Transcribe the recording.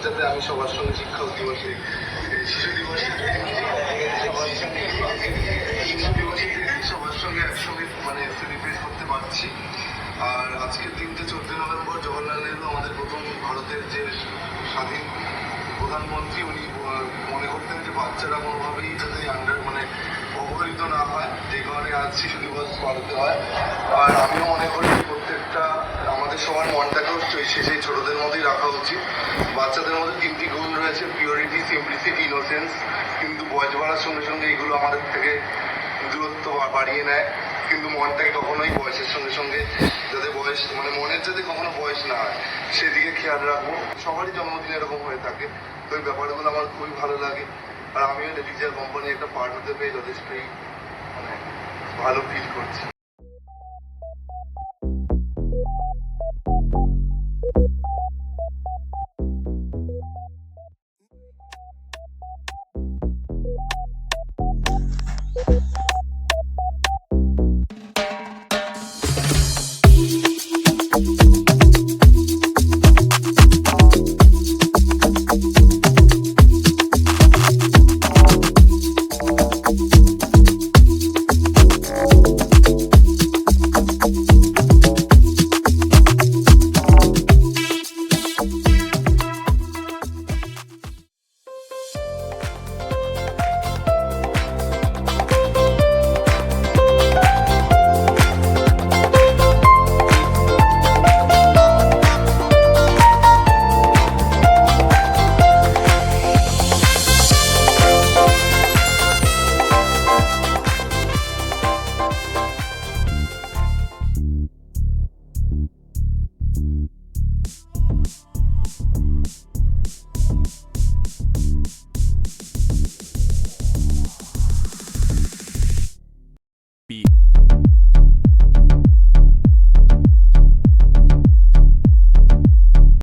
যাতে আমি সবার সঙ্গে শিক্ষক দিবসে, শিশু দিবসে সবার সঙ্গে একসঙ্গে মানে সেলিব্রেট করতে পারছি। আর আজকের দিনটা 14 নভেম্বর জওহরলাল নেহরু আমাদের প্রথম ভারতের যে স্বাধীন প্রধানমন্ত্রী, উনি মনে করতেন যে বাচ্চারা কোনোভাবেই যাতে অবহেলিত না হয়, যে কারণে আজ শিশু দিবস পালিত হয়। আর আমিও মনে করি প্রত্যেকটা আমাদের সবার মনটাকেও সেই ছোটদের মধ্যেই রাখা উচিত। বাচ্চাদের মধ্যে 3টি গুণ রয়েছে: পিওরিটি, সিম্পলিসিটি, ইনোসেন্স। কিন্তু বয়স বাড়ার সঙ্গে সঙ্গে এগুলো আমাদের থেকে দূরত্ব বাড়িয়ে নেয়। কিন্তু মনটাকে কখনোই বয়সের সঙ্গে সঙ্গে যাতে মনের যাতে কখনো বয়স না হয় সেদিকে খেয়াল রাখবো। সবারই জন্মদিন এরকম হয়ে থাকে, তো এই ব্যাপারগুলো আমার খুবই ভালো লাগে। আর আমিও লেডিজার কোম্পানি একটা পার্ট হতে পেরে যথেষ্টই ভালো ফিল করছি।